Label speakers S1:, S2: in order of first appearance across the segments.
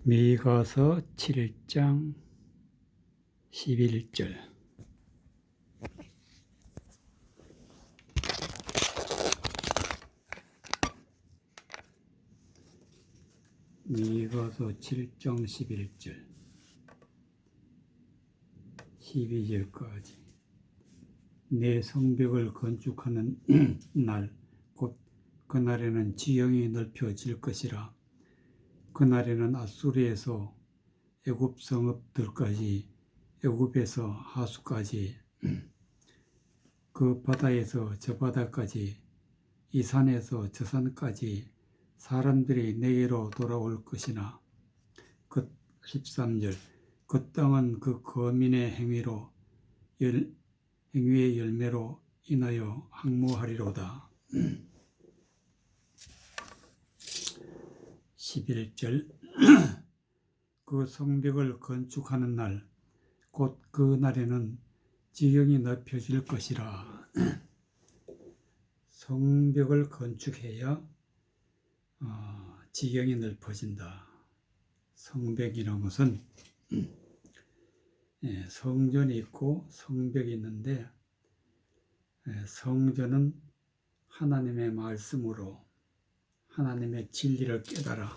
S1: 미가서 7장 11절. 미가서 7장 11절 12절까지. 내 성벽을 건축하는 날 곧 그날에는 지형이 넓혀질 것이라. 그날에는 아수르에서 애굽 성읍들까지, 애굽에서 하수까지, 그 바다에서 저 바다까지, 이 산에서 저 산까지 사람들이 내게로 돌아올 것이나, 13절, 그 땅은 그 거민의 행위의 열매로 인하여 항모하리로다. 11절, 그 성벽을 건축하는 날 곧 그 날에는 지경이 넓혀질 것이라. 성벽을 건축해야 지경이 넓어진다. 성벽이라는 것은 성전이 있고 성벽이 있는데, 성전은 하나님의 말씀으로 하나님의 진리를 깨달아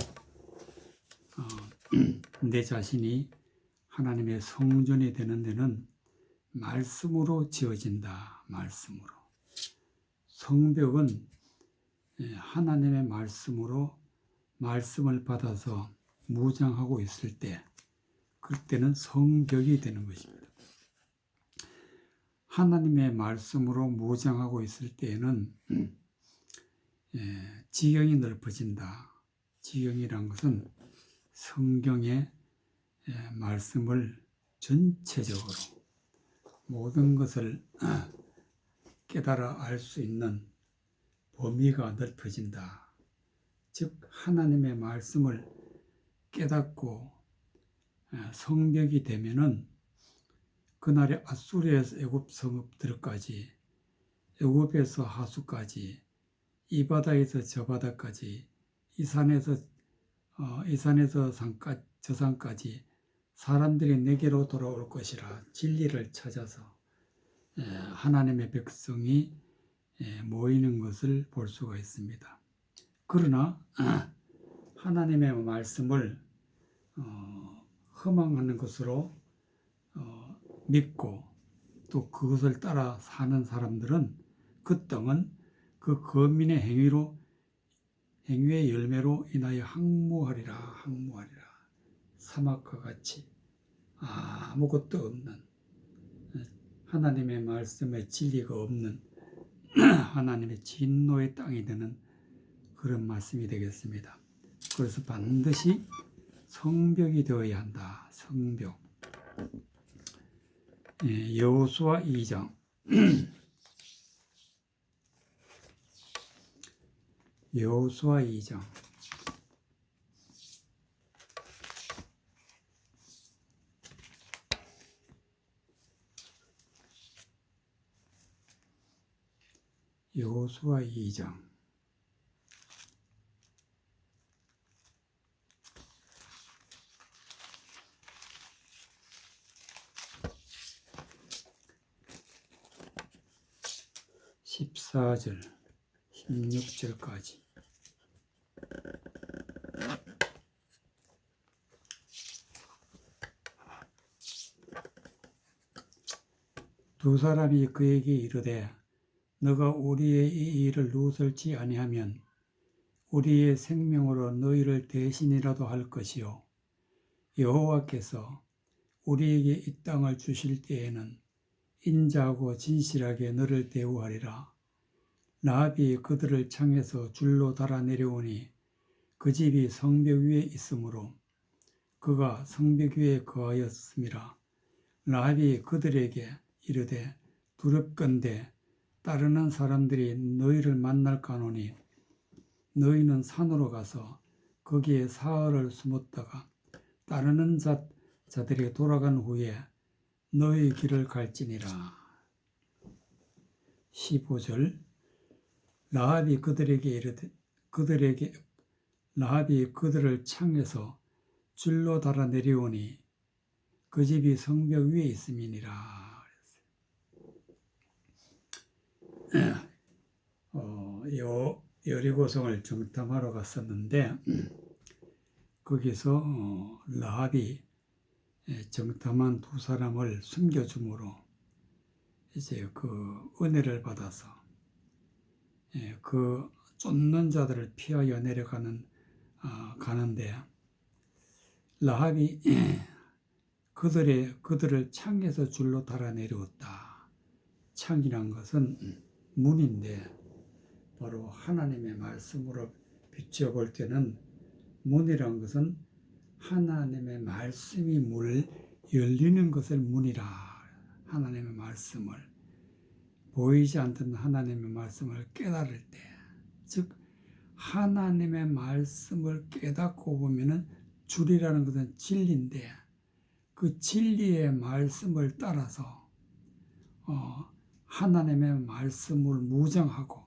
S1: 내 자신이 하나님의 성전이 되는 데는 말씀으로 지어진다. 말씀으로. 성벽은 하나님의 말씀으로 말씀을 받아서 무장하고 있을 때, 그때는 성벽이 되는 것입니다. 하나님의 말씀으로 무장하고 있을 때에는 지경이 넓어진다. 지경이란 것은 성경의 말씀을 전체적으로 모든 것을 깨달아 알 수 있는 범위가 넓어진다. 즉 하나님의 말씀을 깨닫고 성벽이 되면은 그날에 아수르에서 애굽 성읍들까지, 애굽에서 하수까지, 이 바다에서 저 바다까지, 이 산에서 저 산까지 사람들이 내게로 돌아올 것이라. 진리를 찾아서 하나님의 백성이 모이는 것을 볼 수가 있습니다. 그러나 하나님의 말씀을 허망하는 것으로 믿고 또 그것을 따라 사는 사람들은 그 땅은 그 거민의 행위의 열매로 인하여 항모하리라. 항모하리라. 사막과 같이 아무것도 없는, 하나님의 말씀에 진리가 없는 하나님의 진노의 땅이 되는 그런 말씀이 되겠습니다. 그래서 반드시 성벽이 되어야 한다. 성벽. 여호수아 2장 여호수아 2장 14절 16절까지. 두 사람이 그에게 이르되, 너가 우리의 이 일을 누설치 아니하면 우리의 생명으로 너희를 대신이라도 할 것이요, 여호와께서 우리에게 이 땅을 주실 때에는 인자하고 진실하게 너를 대우하리라. 라합이 그들을 창에서 줄로 달아 내려오니 그 집이 성벽 위에 있으므로 그가 성벽 위에 거하였음이라. 라합이 그들에게 이르되, 두렵건대 따르는 사람들이 너희를 만날까노니 너희는 산으로 가서 거기에 사흘을 숨었다가 따르는 자들이 돌아간 후에 너희 길을 갈지니라. 15절, 라합이 그들에게 이르되, 라합이 그들을 창에서 줄로 달아 내려오니 그 집이 성벽 위에 있음이니라. 여리고성을 정탐하러 갔었는데 거기서 라합이 정탐한 두 사람을 숨겨줌으로 이제 그 은혜를 받아서 그 쫓는 자들을 피하여 내려가는 가는데 라합이 그들을 창에서 줄로 달아 내려왔다. 창이란 것은 문인데 바로 하나님의 말씀으로 비춰볼 때는 문이란 것은 하나님의 말씀이 문을 열리는 것을 문이라. 하나님의 말씀을 보이지 않던 하나님의 말씀을 깨달을 때, 즉 하나님의 말씀을 깨닫고 보면은 줄이라는 것은 진리인데 그 진리의 말씀을 따라서 하나님의 말씀을 무장하고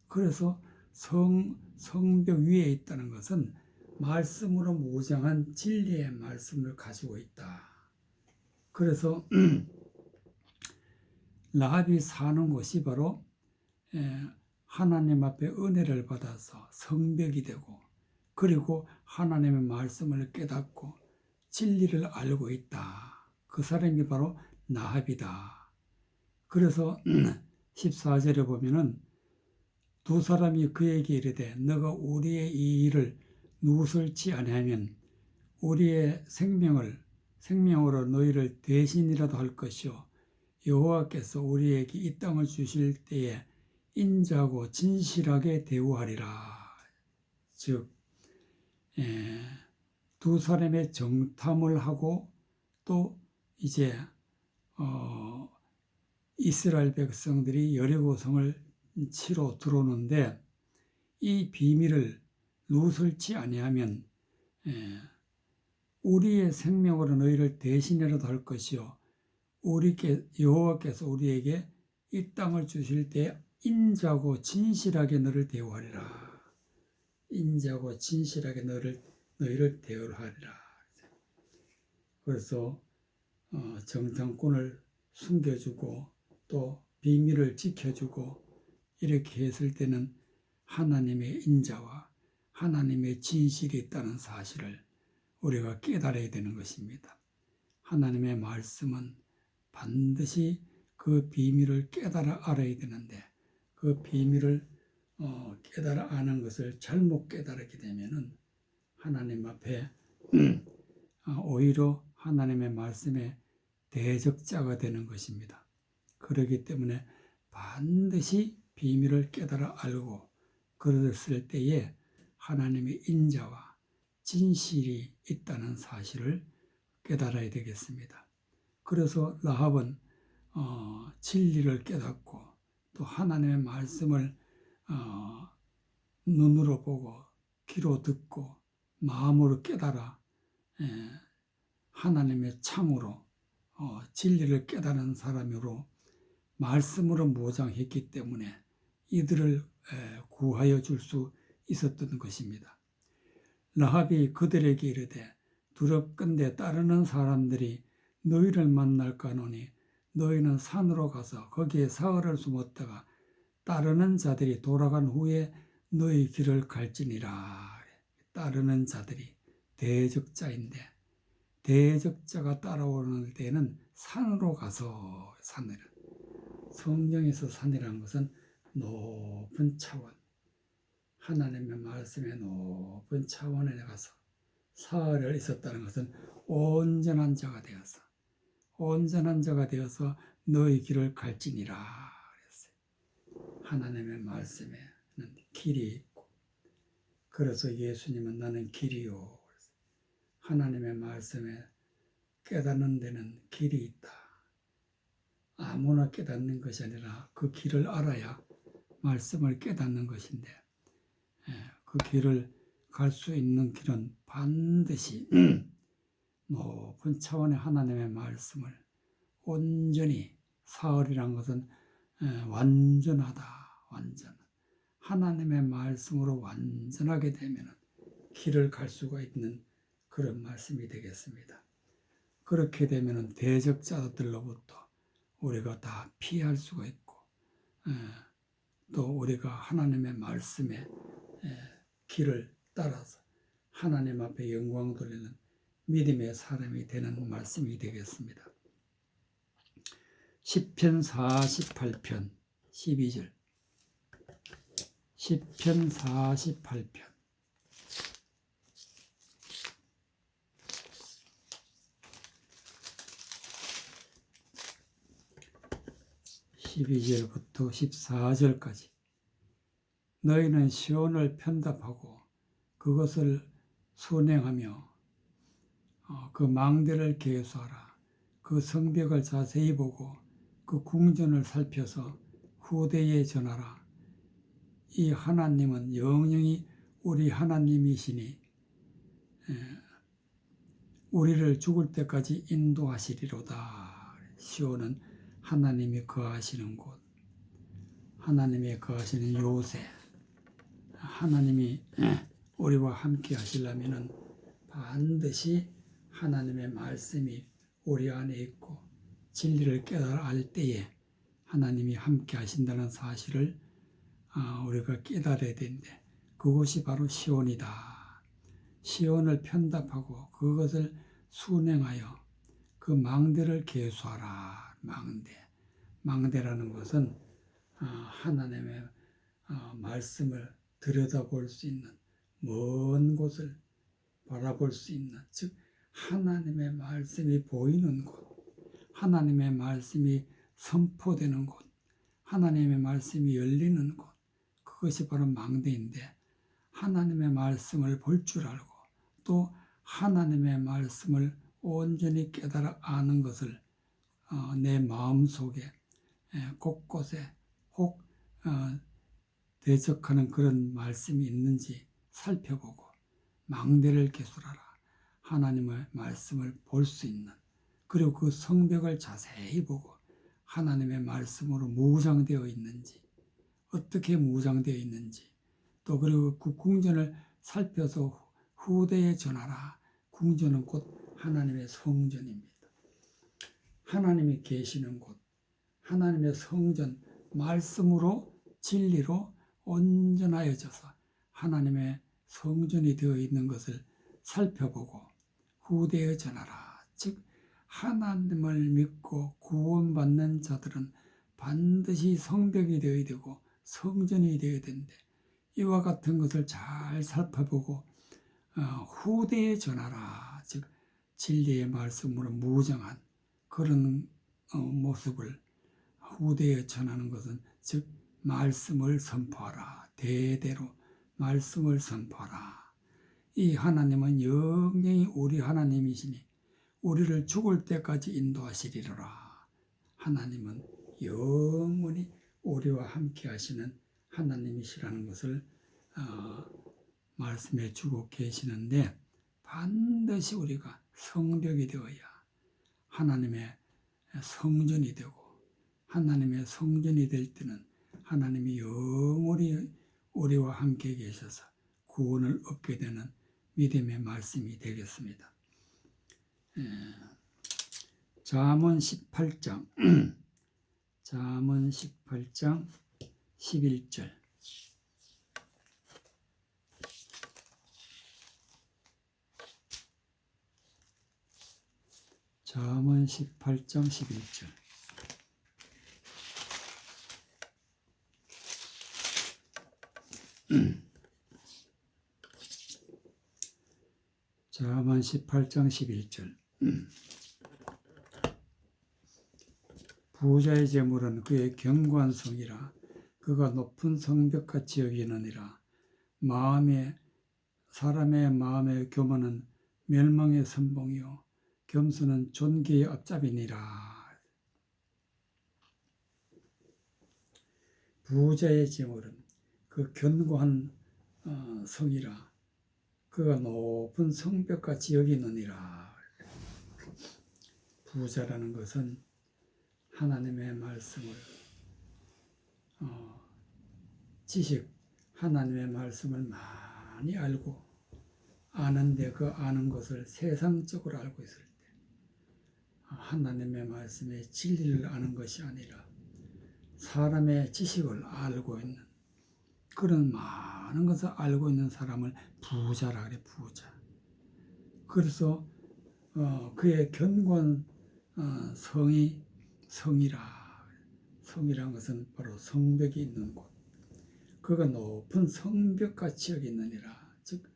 S1: 그래서 성벽 위에 있다는 것은 말씀으로 무장한 진리의 말씀을 가지고 있다. 그래서 라합이 사는 곳이 바로 하나님 앞에 은혜를 받아서 성벽이 되고 그리고 하나님의 말씀을 깨닫고 진리를 알고 있다. 그 사람이 바로 라합이다. 그래서 14절에 보면은 두 사람이 그에게 이르되 너가 우리의 이 일을 누설치 아니하면 우리의 생명으로 너희를 대신이라도 할 것이요 여호와께서 우리에게 이 땅을 주실 때에 인자하고 진실하게 대우하리라. 즉 두 사람의 정탐을 하고 또 이제 이스라엘 백성들이 여리고성을 치러 들어오는데 이 비밀을 누설치 아니하면 우리의 생명으로 너희를 대신이라도 할 것이요 여호와께서 우리에게 이 땅을 주실 때 인자하고 진실하게 너를 대우하리라. 인자하고 진실하게 너희를 대우하리라. 그래서 정탐꾼을 숨겨주고 또 비밀을 지켜주고 이렇게 했을 때는 하나님의 인자와 하나님의 진실이 있다는 사실을 우리가 깨달아야 되는 것입니다. 하나님의 말씀은 반드시 그 비밀을 깨달아 알아야 되는데 그 비밀을 깨달아 아는 것을 잘못 깨달았게 되면은 하나님 앞에 오히려 하나님의 말씀에 대적자가 되는 것입니다. 그렇기 때문에 반드시 비밀을 깨달아 알고 그랬을 때에 하나님의 인자와 진실이 있다는 사실을 깨달아야 되겠습니다. 그래서 라합은 진리를 깨닫고 또 하나님의 말씀을 눈으로 보고 귀로 듣고 마음으로 깨달아 하나님의 창으로 진리를 깨달은 사람으로 말씀으로 무장했기 때문에 이들을 구하여 줄 수 있었던 것입니다. 라합이 그들에게 이르되 두렵건대 따르는 사람들이 너희를 만날까노니 너희는 산으로 가서 거기에 사흘을 숨었다가 따르는 자들이 돌아간 후에 너희 길을 갈지니라. 따르는 자들이 대적자인데 대적자가 따라오는 때는 산으로 가서 성경에서 산이라는 것은 높은 차원 하나님의 말씀의 높은 차원에 가서 사흘을 있었다는 것은 온전한 자가 되어서 너희 길을 갈지니라 그랬어요. 하나님의 말씀에는 길이 있고 그래서 예수님은 나는 길이요. 하나님의 말씀에 깨닫는 데는 길이 있다. 아무나 깨닫는 것이 아니라 그 길을 알아야 말씀을 깨닫는 것인데 그 길을 갈 수 있는 길은 반드시 높은 차원의 하나님의 말씀을 온전히 사흘이란 것은 완전하다. 하나님의 말씀으로 완전하게 되면 길을 갈 수가 있는 그런 말씀이 되겠습니다. 그렇게 되면 대적자들로부터 우리가 다 피할 수가 있고 또 우리가 하나님의 말씀에 길을 따라서 하나님 앞에 영광 돌리는 믿음의 사람이 되는 말씀이 되겠습니다. 시편 48편 12절 시편 48편 12절부터 14절까지 너희는 시온을 편답하고 그것을 순행하며 그 망대를 계수하라. 그 성벽을 자세히 보고 그 궁전을 살펴서 후대에 전하라. 이 하나님은 영영이 우리 하나님이시니 우리를 죽을 때까지 인도하시리로다. 시온은 하나님이 거하시는 곳, 하나님이 거하시는 요새, 하나님이 우리와 함께 하시려면 반드시 하나님의 말씀이 우리 안에 있고 진리를 깨달아 알 때에 하나님이 함께 하신다는 사실을 우리가 깨달아야 되는데 그것이 바로 시온이다. 시온을 편답하고 그것을 순행하여 그 망대를 계수하라. 망대라는 것은 하나님의 말씀을 들여다볼 수 있는 먼 곳을 바라볼 수 있는, 즉 하나님의 말씀이 보이는 곳, 하나님의 말씀이 선포되는 곳, 하나님의 말씀이 열리는 곳, 그것이 바로 망대인데 하나님의 말씀을 볼 줄 알고 또 하나님의 말씀을 온전히 깨달아 아는 것을 내 마음속에 곳곳에 혹 대적하는 그런 말씀이 있는지 살펴보고 망대를 개술하라. 하나님의 말씀을 볼 수 있는, 그리고 그 성벽을 자세히 보고 하나님의 말씀으로 무장되어 있는지, 어떻게 무장되어 있는지, 또 그리고 그 궁전을 살펴서 후대에 전하라. 궁전은 곧 하나님의 성전입니다. 하나님이 계시는 곳, 하나님의 성전, 말씀으로 진리로 온전하여져서 하나님의 성전이 되어 있는 것을 살펴보고 후대에 전하라. 즉 하나님을 믿고 구원받는 자들은 반드시 성벽이 되어야 되고 성전이 되어야 되는데 이와 같은 것을 잘 살펴보고 후대에 전하라. 즉 진리의 말씀으로 무장한 그런 모습을 후대에 전하는 것은 즉 말씀을 선포하라. 대대로 말씀을 선포하라. 이 하나님은 영영이 우리 하나님이시니 우리를 죽을 때까지 인도하시리라. 하나님은 영원히 우리와 함께 하시는 하나님이시라는 것을 말씀해 주고 계시는데 반드시 우리가 성벽이 되어야 하나님의 성전이 되고 하나님의 성전이 될 때는 하나님이 영원히 우리와 함께 계셔서 구원을 얻게 되는 믿음의 말씀이 되겠습니다. 잠언 18장 잠언 18장 11절 잠언 18장 11절 잠언 18장 11절 부자의 재물은 그의 견고한 성이라 그가 높은 성벽같이 여기느니라. 사람의 마음의 교만은 멸망의 선봉이요 겸손은 존귀의 앞잡이니라. 부자의 재물은 그 견고한 성이라 그가 높은 성벽같이 여기느니라. 부자라는 것은 하나님의 말씀을 지식, 하나님의 말씀을 많이 알고 아는데 그 아는 것을 세상적으로 알고 있을 때 하나님의 말씀의 진리를 아는 것이 아니라 사람의 지식을 알고 있는 그런 많은 것을 알고 있는 사람을 부자라 그래. 부자. 그래서 그의 견고한 성이 성이라. 성이란 것은 바로 성벽이 있는 곳. 그가 높은 성벽같이 여기 있느니라. 즉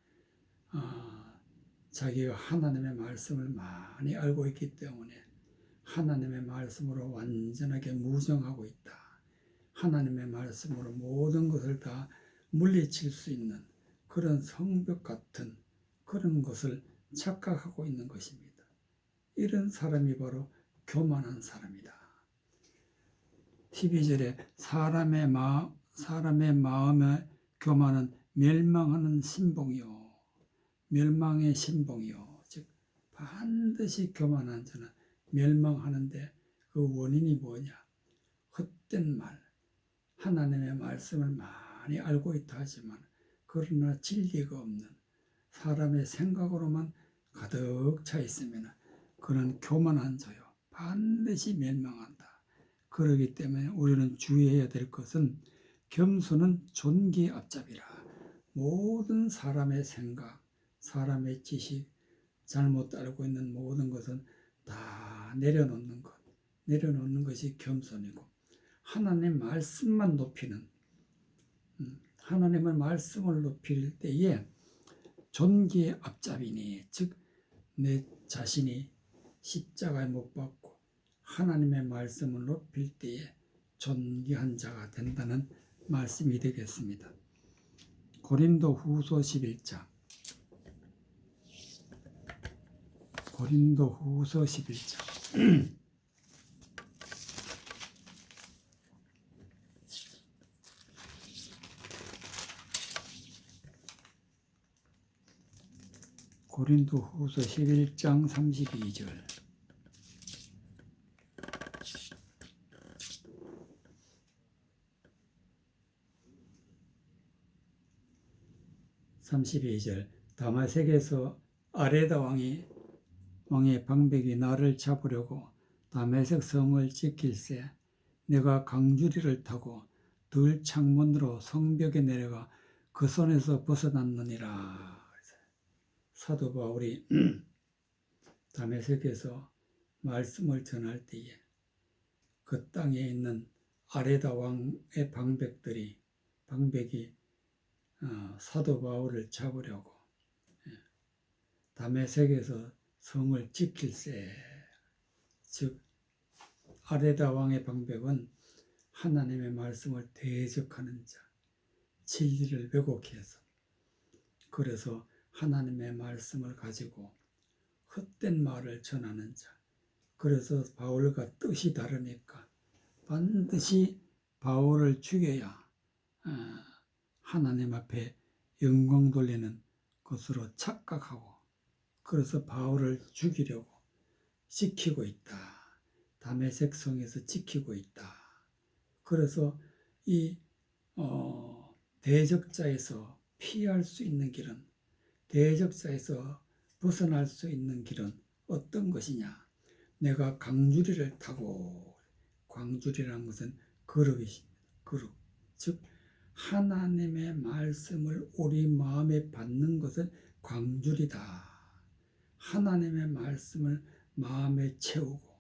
S1: 자기가 하나님의 말씀을 많이 알고 있기 때문에 하나님의 말씀으로 완전하게 무정하고 있다. 하나님의 말씀으로 모든 것을 다 물리칠 수 있는 그런 성벽 같은 그런 것을 착각하고 있는 것입니다. 이런 사람이 바로 교만한 사람이다. 12절에 사람의 마음의 교만은 멸망하는 신봉이요. 멸망의 신봉이요. 즉 반드시 교만한 자는 멸망하는데 그 원인이 뭐냐? 헛된 말. 하나님의 말씀을 많이 알고 있다 하지만 그러나 진리가 없는 사람의 생각으로만 가득 차 있으면 그는 교만한 자요. 반드시 멸망한다. 그렇기 때문에 우리는 주의해야 될 것은 겸손은 존귀의 앞잡이라. 모든 사람의 생각, 사람의 지식, 잘못 알고 있는 모든 것은 다 내려놓는 것. 내려놓는 것이 겸손이고 하나님의 말씀만 높이는 하나님의 말씀을 높일 때에 존귀의 앞잡이니 즉 내 자신이 십자가에 못 박고 하나님의 말씀을 높일 때에 존귀한 자가 된다는 말씀이 되겠습니다. 고린도후서 11장 고린도후서 11장 11장 32절 32절 다메섹에서 아레다 왕의 방백이 나를 잡으려고 다메섹 성을 지킬세 내가 강주리를 타고 들 창문으로 성벽에 내려가 그 손에서 벗어났느니라. 사도 바울이 다메섹에서 말씀을 전할 때에 그 땅에 있는 아레다 왕의 방백이 사도 바울을 잡으려고 다메섹에서 성을 지킬세. 즉 아레다 왕의 방백은 하나님의 말씀을 대적하는 자, 진리를 왜곡해서 그래서 하나님의 말씀을 가지고 헛된 말을 전하는 자. 그래서 바울과 뜻이 다르니까 반드시 바울을 죽여야 하나님 앞에 영광 돌리는 것으로 착각하고 그래서 바울을 죽이려고 지키고 있다. 다메섹 성에서 지키고 있다. 그래서 이 대적자에서 피할 수 있는 길은 대적자에서 벗어날 수 있는 길은 어떤 것이냐? 내가 강주리를 타고 광주리라는 것은 거룩이십니다. 거룩. 즉 하나님의 말씀을 우리 마음에 받는 것은 광주리다. 하나님의 말씀을 마음에 채우고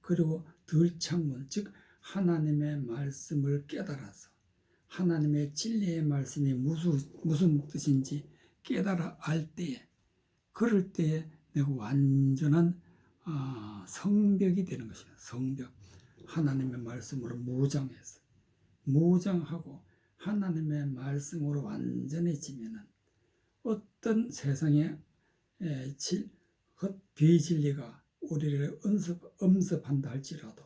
S1: 그리고 들창문 즉 하나님의 말씀을 깨달아서 하나님의 진리의 말씀이 무슨 뜻인지 깨달아 알 때에 그럴 때에 내가 완전한 성벽이 되는 것입니다. 성벽. 하나님의 말씀으로 무장하고 하나님의 말씀으로 완전해지면은 어떤 세상의 비진리가 우리를 엄습한다 할지라도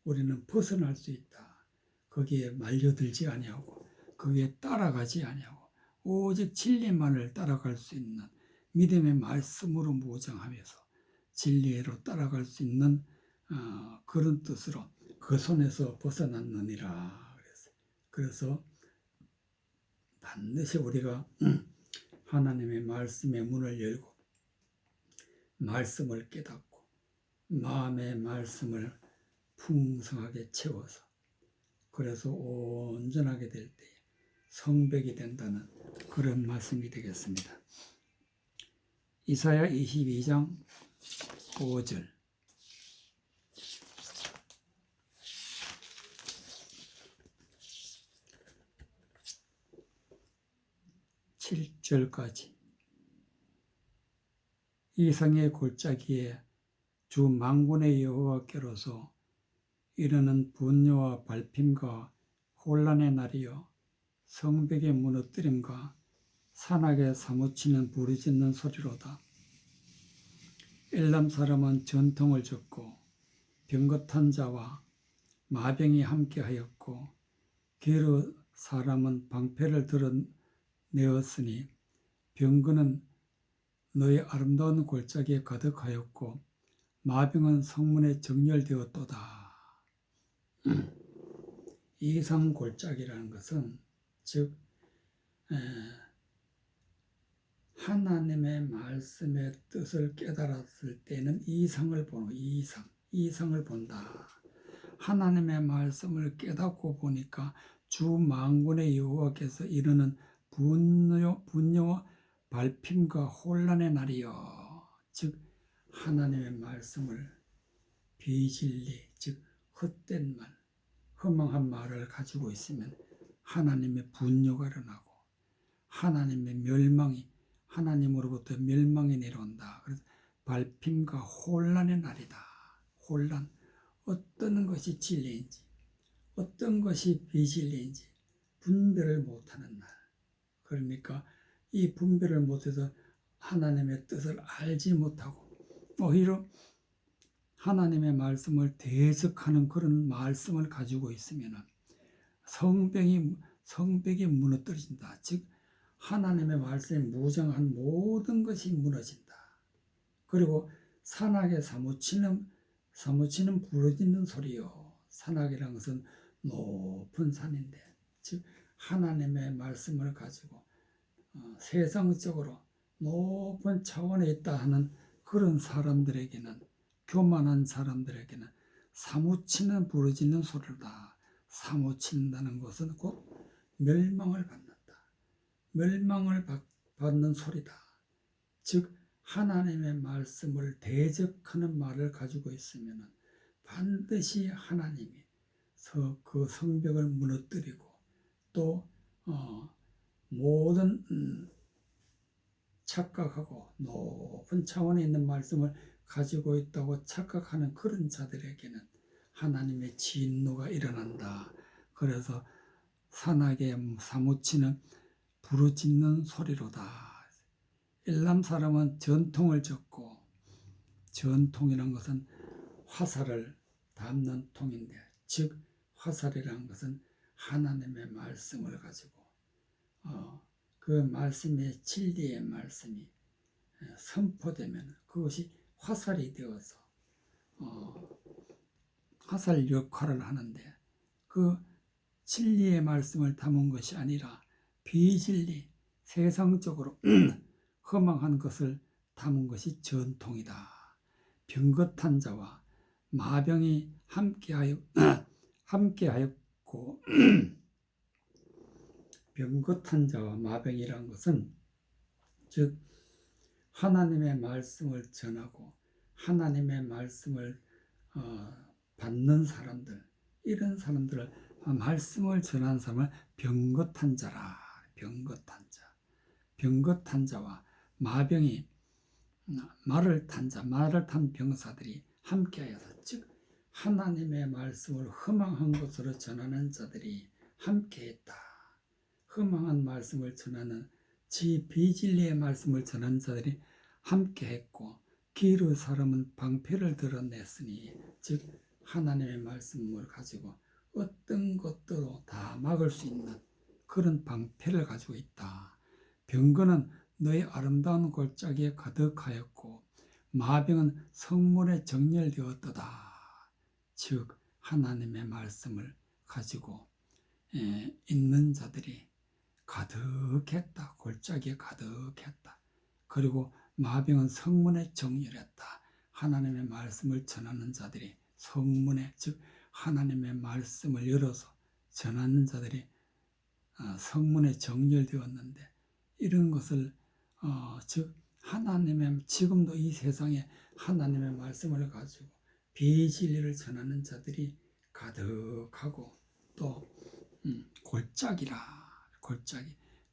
S1: 우리는 벗어날 수 있다. 거기에 말려들지 아니하고 거기에 따라가지 아니하고 오직 진리만을 따라갈 수 있는 믿음의 말씀으로 무장하면서 진리로 따라갈 수 있는 그런 뜻으로 그 손에서 벗어났느니라. 그래서 반드시 우리가 하나님의 말씀의 문을 열고 말씀을 깨닫고 마음의 말씀을 풍성하게 채워서 그래서 온전하게 될 때 성백이 된다는 그런 말씀이 되겠습니다. 이사야 22장 5절 7절까지 이성의 골짜기에 주 만군의 여호와께로서 이르는 분노와 발핌과 혼란의 날이여 성벽의 무너뜨림과 산악에 사무치는 부르짖는 소리로다. 엘람 사람은 전통을 젓고 병거탄 자와 마병이 함께하였고 게르 사람은 방패를 드러내었으니 병거는 너의 아름다운 골짜기에 가득하였고 마병은 성문에 정렬되었도다. 이상 골짜기라는 것은 즉 하나님의 말씀의 뜻을 깨달았을 때는 이상을 보는 이상을 본다. 하나님의 말씀을 깨닫고 보니까 주 만군의 여호와께서 이르는 분노와 발핌과 혼란의 날이여. 즉 하나님의 말씀을 비진리 즉 헛된 말, 허망한 말을 가지고 있으면 하나님의 분노가 일어나고 하나님의 멸망이 하나님으로부터 멸망이 내려온다. 그래서 발핌과 혼란의 날이다. 혼란. 어떤 것이 진리인지 어떤 것이 비진리인지 분별을 못하는 날. 그러니까 이 분별을 못해서 하나님의 뜻을 알지 못하고 오히려 하나님의 말씀을 대적하는 그런 말씀을 가지고 있으면 성벽이 무너뜨린다. 즉 하나님의 말씀에 무장한 모든 것이 무너진다. 그리고 산악에 사무치는 부르짖는 소리요. 산악이라는 것은 높은 산인데 즉 하나님의 말씀을 가지고 세상적으로 높은 차원에 있다 하는 그런 사람들에게는 교만한 사람들에게는 사무치는 부르짖는 소리다. 사무친다는 것은 곧 멸망을 받는다. 멸망을 받는 소리다. 즉 하나님의 말씀을 대적하는 말을 가지고 있으면 반드시 하나님이 그 성벽을 무너뜨리고 또 모든 착각하고 높은 차원에 있는 말씀을 가지고 있다고 착각하는 그런 자들에게는 하나님의 진노가 일어난다. 그래서 산악에 사무치는 부르짖는 소리로다. 엘람 사람은 전통을 젓고 전통이란 것은 화살을 담는 통인데 즉 화살이라는 것은 하나님의 말씀을 가지고 그 말씀의 진리의 말씀이 선포되면 그것이 화살이 되어서 화살 역할을 하는데 그 진리의 말씀을 담은 것이 아니라 비진리, 세상적으로 허망한 것을 담은 것이 전통이다. 병거탄 자와 마병이 함께하였고 병거탄 자와 마병이란 것은 즉 하나님의 말씀을 전하고 하나님의 말씀을 받는 사람들 이런 사람들을 말씀을 전하는 사람을 병거탄 자라. 병거탄 자와 마병이 말을 탄 병사들이 함께하여서 즉 하나님의 말씀을 허망한 것으로 전하는 자들이 함께했다. 허망한 말씀을 전하는 비진리의 말씀을 전하는 자들이 함께했고 게르 사람은 방패를 드러냈으니 즉 하나님의 말씀을 가지고 어떤 것도 다 막을 수 있는 그런 방패를 가지고 있다. 병거는 너의 아름다운 골짜기에 가득하였고 마병은 성문에 정렬되었도다. 즉 하나님의 말씀을 가지고 있는 자들이 가득했다. 골짜기에 가득했다. 그리고 마병은 성문에 정렬했다. 하나님의 말씀을 전하는 자들이 성문에, 즉 하나님의 말씀을 열어서 전하는 자들이 성문에 정렬되었는데, 이런 것을 즉 하나님의, 지금도 이 세상에 하나님의 말씀을 가지고 비진리를 전하는 자들이 가득하고, 또 골짜기라.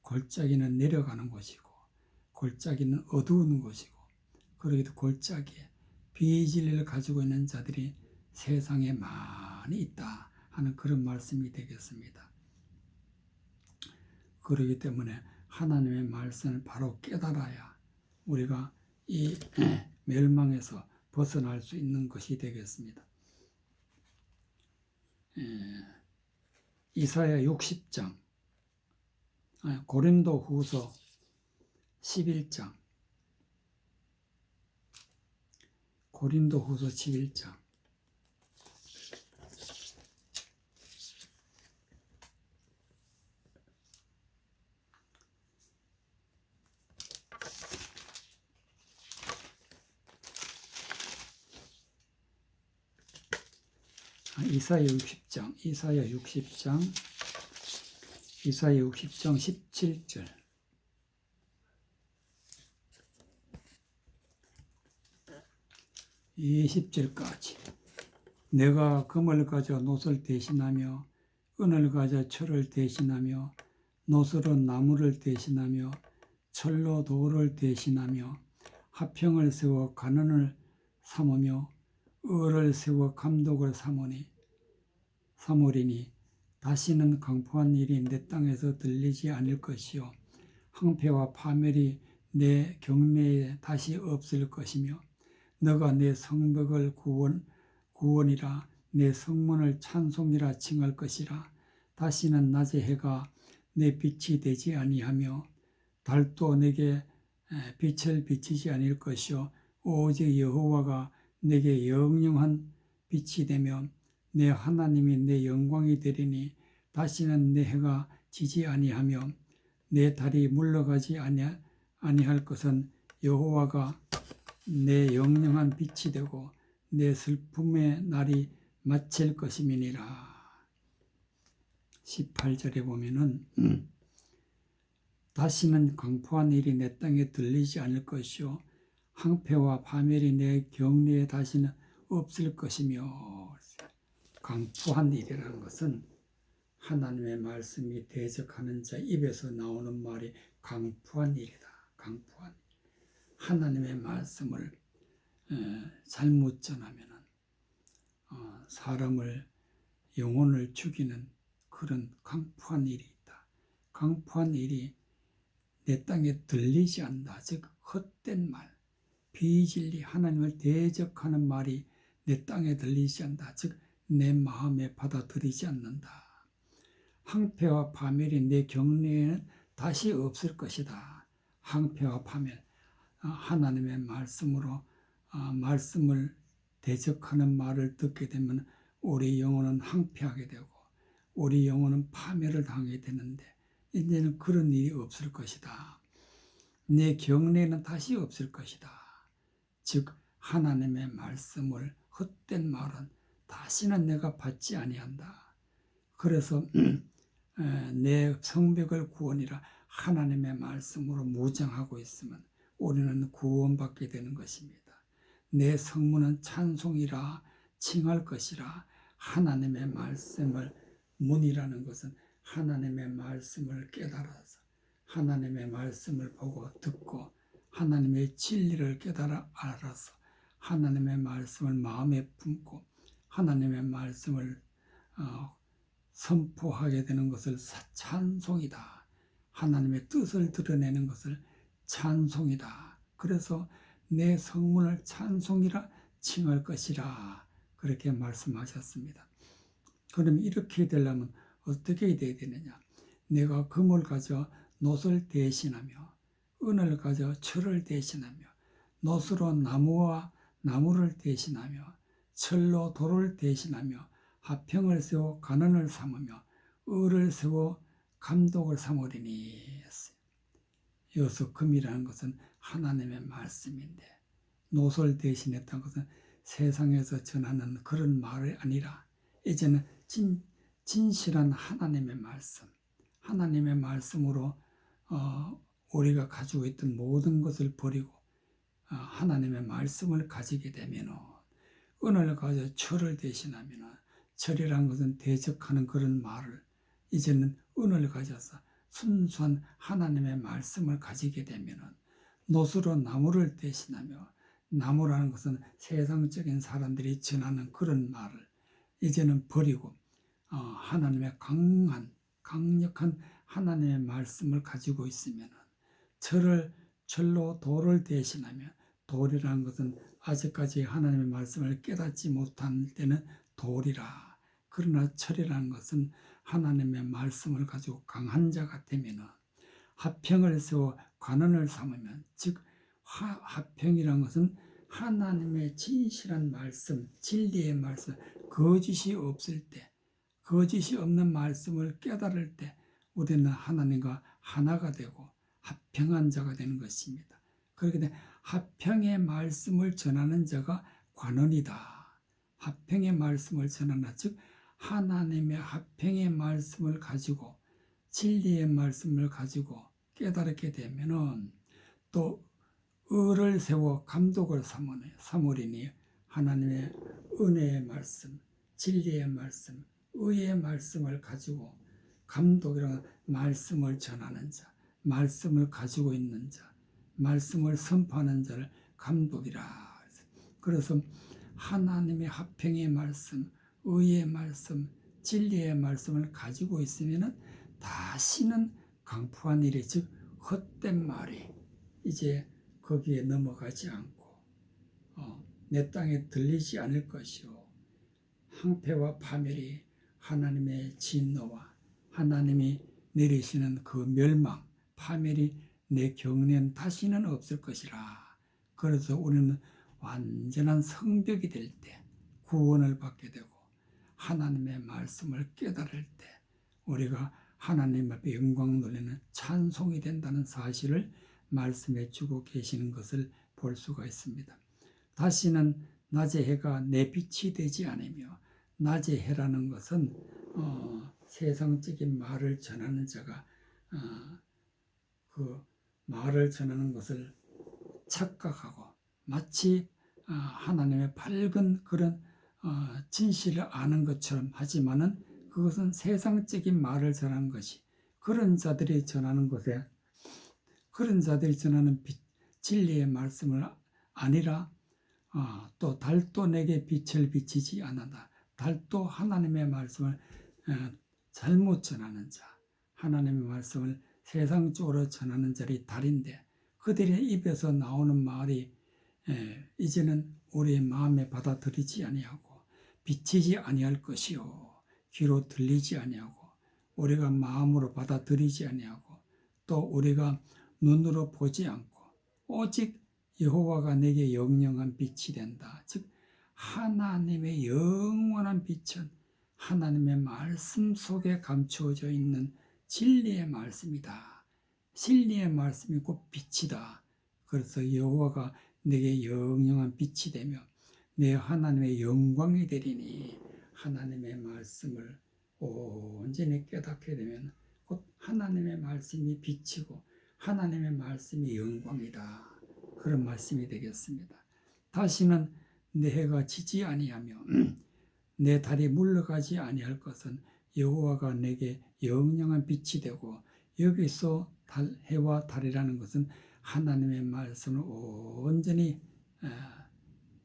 S1: 골짜기는 내려가는 곳이고, 골짜기는 어두운 곳이고, 그러기도 골짜기에 비진리를 가지고 있는 자들이 세상에 많이 있다 하는 그런 말씀이 되겠습니다. 그렇기 때문에 하나님의 말씀을 바로 깨달아야 우리가 이 멸망에서 벗어날 수 있는 것이 되겠습니다. 이사야 60장, 고린도 후서 11장, 고린도 후서 11장. 이사야 60장 17절. 이 20절까지. 내가 금을 가져 노를 대신하며 은을 가져 철을 대신하며 노술로 나무를 대신하며 철로 돌을 대신하며 화평을 세워 간언을 삼으며 을을 세워 감독을 삼으리니 다시는 강포한 일이 내 땅에서 들리지 않을 것이요 항폐와 파멸이 내 경내에 다시 없을 것이며 너가 내 성벽을 구원이라 내 성문을 찬송이라 칭할 것이라. 다시는 낮의 해가 내 빛이 되지 아니하며 달도 내게 빛을 비치지 않을 것이요 오직 여호와가 내게 영영한 빛이 되며 내 하나님이 내 영광이 되리니 다시는 내 해가 지지 아니하며 내 달이 물러가지 아니할 것은 여호와가 내 영영한 빛이 되고 내 슬픔의 날이 마칠 것임이니라. 18절에 보면은 다시는 강포한 일이 내 땅에 들리지 않을 것이요 항폐와 파멸이 내 경내에 다시는 없을 것이며. 강포한 일이라는 것은 하나님의 말씀이 대적하는 자 입에서 나오는 말이 강포한 일이다. 강포한 일. 하나님의 말씀을 잘못 전하면 사람을, 영혼을 죽이는 그런 강포한 일이 있다. 강포한 일이 내 땅에 들리지 않는다. 즉 헛된 말, 비진리, 하나님을 대적하는 말이 내 땅에 들리지 않는다. 즉 내 마음에 받아들이지 않는다. 항폐와 파멸이 내 경내에는 다시 없을 것이다. 항폐와 파멸, 하나님의 말씀으로 말씀을 대적하는 말을 듣게 되면 우리 영혼은 항폐하게 되고 우리 영혼은 파멸을 당하게 되는데 이제는 그런 일이 없을 것이다. 내 경내에는 다시 없을 것이다. 즉 하나님의 말씀을, 헛된 말은 다시는 내가 받지 아니한다. 그래서 내 성벽을 구원이라 하나님의 말씀으로 무장하고 있으면 우리는 구원받게 되는 것입니다. 내 성문은 찬송이라 칭할 것이라. 하나님의 말씀을, 문이라는 것은 하나님의 말씀을 깨달아서 하나님의 말씀을 보고 듣고 하나님의 진리를 깨달아 알아서 하나님의 말씀을 마음에 품고 하나님의 말씀을 선포하게 되는 것을 찬송이다. 하나님의 뜻을 드러내는 것을 찬송이다. 그래서 내 성문을 찬송이라 칭할 것이라 그렇게 말씀하셨습니다. 그럼 이렇게 되려면 어떻게 돼야 되느냐? 내가 금을 가져 놋을 대신하며 은을 가져 철을 대신하며 놋으로 나무와 나무를 대신하며 철로 돌을 대신하며 화평을 세워 간언을 삼으며 을을 세워 감독을 삼으리니 했어요. 여기서 금이라는 것은 하나님의 말씀인데 노소를 대신했다는 것은 세상에서 전하는 그런 말이 아니라 이제는 진실한 하나님의 말씀, 하나님의 말씀으로 우리가 가지고 있던 모든 것을 버리고 하나님의 말씀을 가지게 되면 은을 가져 철을 대신하면 철이라는 것은 대적하는 그런 말을 이제는 은을 가져서 순수한 하나님의 말씀을 가지게 되면 노수로 나무를 대신하며 나무라는 것은 세상적인 사람들이 전하는 그런 말을 이제는 버리고 하나님의 강력한 하나님의 말씀을 가지고 있으면 철로 돌을 대신하며 돌이라는 것은 아직까지 하나님의 말씀을 깨닫지 못한 때는 돌이라. 그러나 철이라는 것은 하나님의 말씀을 가지고 강한 자가 되면 화평을 세워 관원을 삼으면 즉 화평이라는 것은 하나님의 진실한 말씀, 진리의 말씀, 거짓이 없을 때, 거짓이 없는 말씀을 깨달을 때 우리는 하나님과 하나가 되고 화평한 자가 되는 것입니다. 그렇게 되면 화평의 말씀을 전하는 자가 관원이다. 화평의 말씀을 전하는 즉 하나님의 화평의 말씀을 가지고 진리의 말씀을 가지고 깨달게 되면은 또 의를 세워 감독을 삼으리니 하나님의 은혜의 말씀, 진리의 말씀, 의의 말씀을 가지고 감독이라는 말씀을 전하는 자, 말씀을 가지고 있는 자, 말씀을 선포하는 자를 감독이라. 그래서 하나님의 화평의 말씀, 의의 말씀, 진리의 말씀을 가지고 있으면 다시는 강포한 일이 즉 헛된 말이 이제 거기에 넘어가지 않고 내 땅에 들리지 않을 것이요 항폐와 파멸이 하나님의 진노와 하나님이 내리시는 그 멸망, 파멸이 내 경내엔 다시는 없을 것이라. 그래서 우리는 완전한 성벽이 될 때 구원을 받게 되고 하나님의 말씀을 깨달을 때 우리가 하나님 앞에 영광 돌리는 찬송이 된다는 사실을 말씀해 주고 계시는 것을 볼 수가 있습니다. 다시는 낮의 해가 내 빛이 되지 않으며 낮의 해라는 것은 세상적인 말을 전하는 자가 그 말을 전하는 것을 착각하고 마치 하나님의 밝은 그런 진실을 아는 것처럼 하지만은 그것은 세상적인 말을 전하는 것이 그런 자들이 전하는 것에 그런 자들이 전하는 진리의 말씀을 아니라 또 달도 내게 빛을 비치지 않았다. 달도 하나님의 말씀을 잘못 전하는 자, 하나님의 말씀을 세상적으로 전하는 자들이 달인데 그들의 입에서 나오는 말이 이제는 우리의 마음에 받아들이지 아니하고 비치지 아니할 것이요 귀로 들리지 아니하고 우리가 마음으로 받아들이지 아니하고 또 우리가 눈으로 보지 않고 오직 여호와가 내게 영영한 빛이 된다. 즉 하나님의 영원한 빛은 하나님의 말씀 속에 감추어져 있는 진리의 말씀이다. 진리의 말씀이 곧 빛이다. 그래서 여호와가 내게 영영한 빛이 되며 내 하나님의 영광이 되리니 하나님의 말씀을 온전히 깨닫게 되면 곧 하나님의 말씀이 빛이고 하나님의 말씀이 영광이다. 그런 말씀이 되겠습니다. 다시는 내 해가 지지 아니하며 내 달이 물러가지 아니할 것은 여호와가 내게 영영한 빛이 되고 여기서 해와 달이라는 것은 하나님의 말씀을 온전히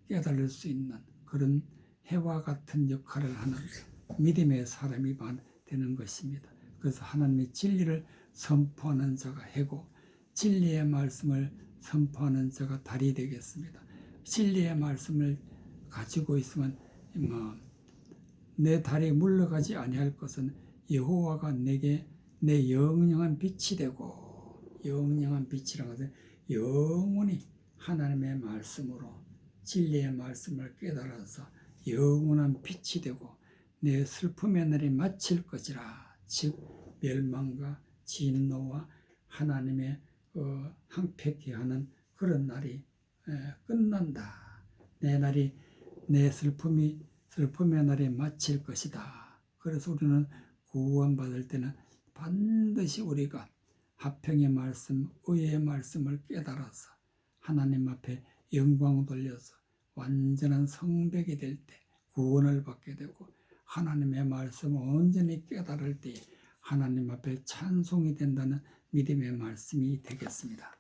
S1: 깨달을 수 있는 그런 해와 같은 역할을 하는 믿음의 사람이 되는 것입니다. 그래서 하나님의 진리를 선포하는 자가 해고 진리의 말씀을 선포하는 자가 달이 되겠습니다. 진리의 말씀을 가지고 있으면 내 달이 물러가지 아니할 것은 여호와가 내게 내 영영한 빛이 되고 영영한 빛이라는 것은 영원히 하나님의 말씀으로 진리의 말씀을 깨달아서 영원한 빛이 되고 내 슬픔의 날이 마칠 것이라. 즉 멸망과 진노와 하나님의 항폐케 하는 그런 날이 끝난다. 내 슬픔의 날이 마칠 것이다. 그래서 우리는 구원받을 때는 반드시 우리가 화평의 말씀, 의의 말씀을 깨달아서 하나님 앞에 영광 돌려서 완전한 성백이 될 때 구원을 받게 되고, 하나님의 말씀을 온전히 깨달을 때 하나님 앞에 찬송이 된다는 믿음의 말씀이 되겠습니다.